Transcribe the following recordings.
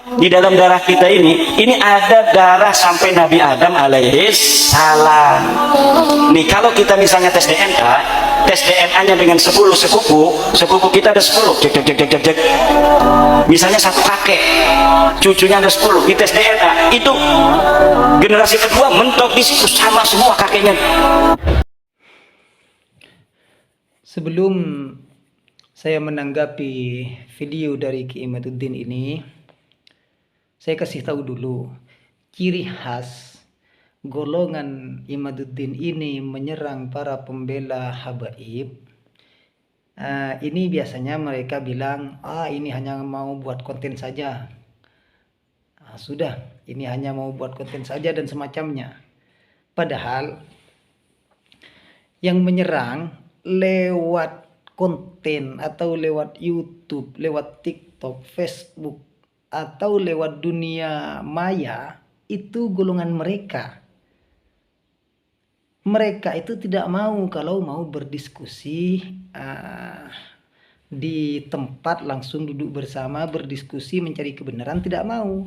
Di dalam darah kita ini ada darah sampai Nabi Adam alaihis salam. Nih kalau kita misalnya tes DNA, tes DNA-nya dengan 10 sepupu kita ada 10. Cek cek cek cek cek. Misalnya satu kakek, cucunya ada 10, di tes DNA itu generasi kedua mentok di situ sama semua kakeknya. Sebelum saya menanggapi video dari Ki Imaduddin ini, saya kasih tahu dulu ciri khas golongan Imaduddin ini menyerang para pembela habaib. Ini biasanya mereka bilang, ini hanya mau buat konten saja. Sudah, ini hanya mau buat konten saja dan semacamnya. Padahal yang menyerang lewat konten atau lewat YouTube, lewat TikTok, Facebook, atau lewat dunia maya, itu golongan mereka. Mereka itu tidak mau kalau mau berdiskusi di tempat langsung duduk bersama berdiskusi mencari kebenaran, tidak mau.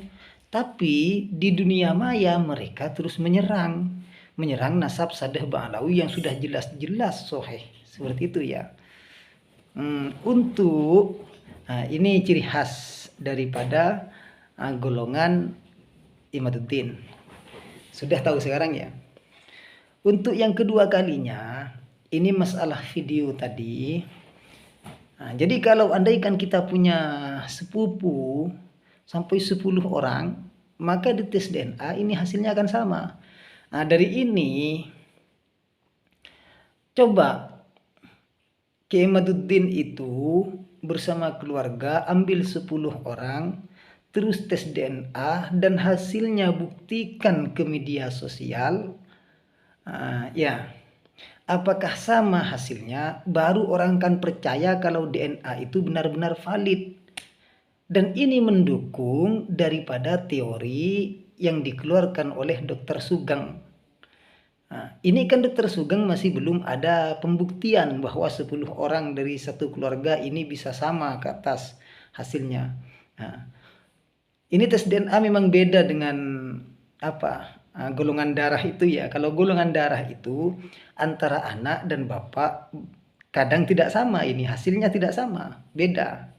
Tapi di dunia maya mereka terus menyerang nasab Sadeh Ba'alawi yang sudah jelas-jelas sahih. Seperti itu ya. Ini ciri khas daripada golongan Imaduddin. Sudah tahu sekarang ya. Untuk yang kedua kalinya, ini masalah video tadi. Jadi kalau andaikan kita punya sepupu sampai 10 orang, maka di tes DNA ini hasilnya akan sama. Dari ini coba Kiai Imaduddin itu bersama keluarga ambil 10 orang, terus tes DNA dan hasilnya buktikan ke media sosial. Apakah sama hasilnya? Baru orang akan percaya kalau DNA itu benar-benar valid. Dan ini mendukung daripada teori yang dikeluarkan oleh Dr. Sugeng. Ini kan Dr. Sugeng masih belum ada pembuktian bahwa 10 orang dari satu keluarga ini bisa sama ke atas hasilnya. Ini tes DNA memang beda dengan golongan darah itu ya. Kalau golongan darah itu antara anak dan bapak kadang tidak sama, ini hasilnya tidak sama, beda.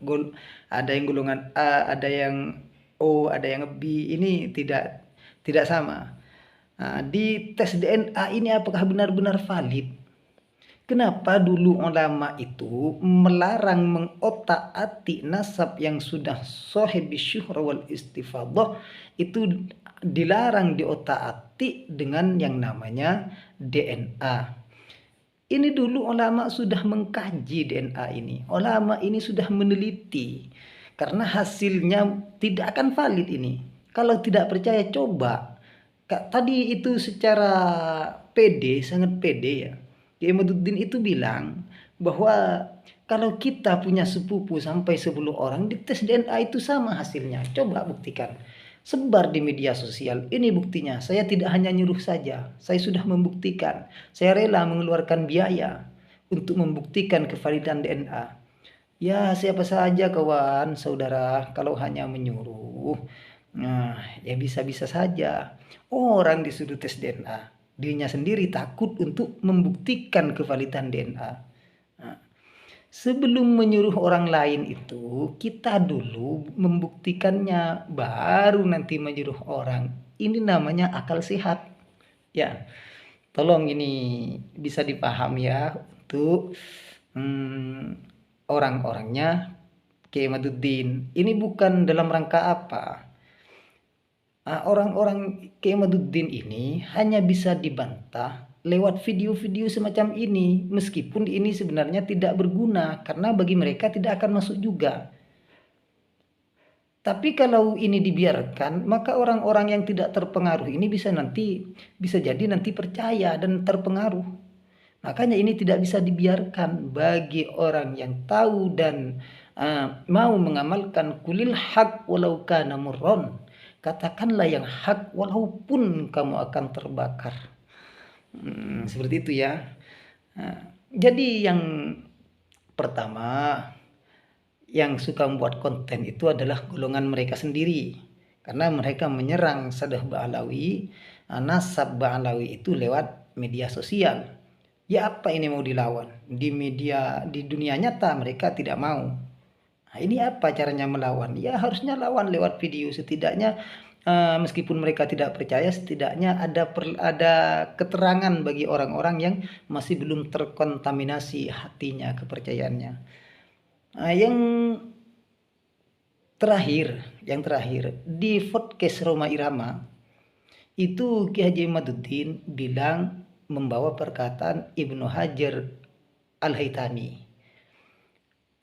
Ada yang golongan A, ada yang O, ada yang B, ini tidak sama. Di tes DNA ini apakah benar-benar valid? Kenapa dulu ulama itu melarang mengotak-atik nasab yang sudah sahih bisyuhra wal istifadah, itu dilarang diotak-atik dengan yang namanya DNA. Ini dulu ulama sudah mengkaji DNA ini. Ulama ini sudah meneliti. Karena hasilnya tidak akan valid ini. Kalau tidak percaya coba. Tadi itu secara pede, sangat pede ya. Kiai Imaduddin itu bilang bahwa kalau kita punya sepupu sampai 10 orang, di tes DNA itu sama hasilnya. Coba buktikan. Sebar di media sosial. Ini buktinya. Saya tidak hanya nyuruh saja. Saya sudah membuktikan. Saya rela mengeluarkan biaya untuk membuktikan kevalidan DNA. Ya, siapa saja kawan, saudara, kalau hanya menyuruh, ya bisa-bisa saja. Orang disuruh tes DNA. Dirinya sendiri takut untuk membuktikan kevalidan DNA. Sebelum menyuruh orang lain itu, kita dulu membuktikannya, baru nanti menyuruh orang. Ini namanya akal sehat. Ya, tolong ini bisa dipaham ya untuk orang-orangnya Kiai Imaduddin. Ini bukan dalam rangka apa. Orang-orang Kiai Imaduddin ini hanya bisa dibantah lewat video-video semacam ini, meskipun ini sebenarnya tidak berguna karena bagi mereka tidak akan masuk juga. Tapi kalau ini dibiarkan, maka orang-orang yang tidak terpengaruh ini bisa jadi nanti percaya dan terpengaruh. Makanya ini tidak bisa dibiarkan bagi orang yang tahu dan mau mengamalkan kulil haq walau kana murron. Katakanlah yang hak walaupun kamu akan terbakar. Seperti itu ya. Jadi yang pertama, yang suka membuat konten itu adalah golongan mereka sendiri, karena mereka menyerang Sadeh Ba'alawi, nasab Ba'alawi itu lewat media sosial. Ya apa ini mau dilawan? Di media, di dunia nyata mereka tidak mau. Nah, ini apa caranya melawan? Ya harusnya lawan lewat video, setidaknya meskipun mereka tidak percaya, setidaknya ada keterangan bagi orang-orang yang masih belum terkontaminasi hatinya, kepercayaannya. Yang terakhir di podcast Roma Irama itu Ki Haji Imaduddin bilang membawa perkataan Ibnu Hajar Al-Haytami.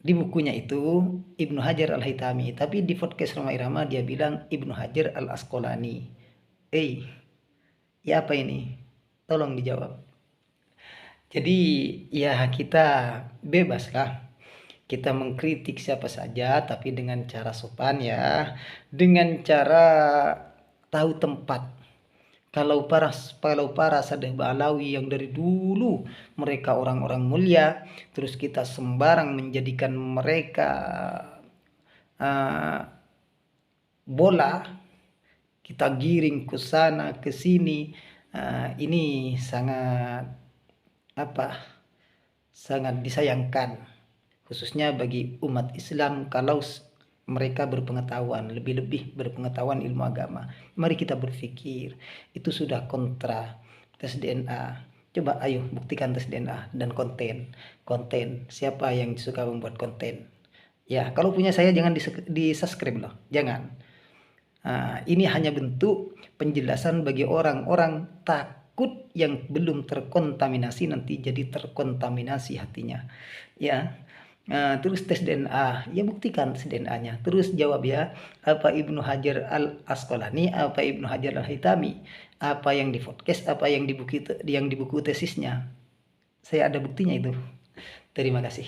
Di bukunya itu Ibnu Hajar Al-Haytami, tapi di podcast Roma Irama dia bilang Ibnu Hajar Al-Asqalani. Ya apa ini? Tolong dijawab. Jadi ya kita bebas lah, kita mengkritik siapa saja, tapi dengan cara sopan ya, dengan cara tahu tempat. Kalau para Sadeh Ba'alawi yang dari dulu mereka orang-orang mulia, terus kita sembarang menjadikan mereka bola, kita giring ke sana ke sini, ini sangat disayangkan, khususnya bagi umat Islam. Kalau mereka berpengetahuan, lebih-lebih berpengetahuan ilmu agama, mari kita berpikir, itu sudah kontra tes DNA. Coba ayo buktikan tes DNA dan konten siapa yang suka membuat konten. Ya kalau punya saya jangan di subscribe loh, jangan. Ini hanya bentuk penjelasan bagi orang-orang takut yang belum terkontaminasi nanti jadi terkontaminasi hatinya ya. Terus tes DNA, ya buktikan tes DNA-nya. Terus jawab ya, apa Ibnu Hajar Al-Asqalani, apa Ibnu Hajar Al-Haytami, apa yang di podcast, apa yang di buku tesisnya. Saya ada buktinya itu. Terima kasih.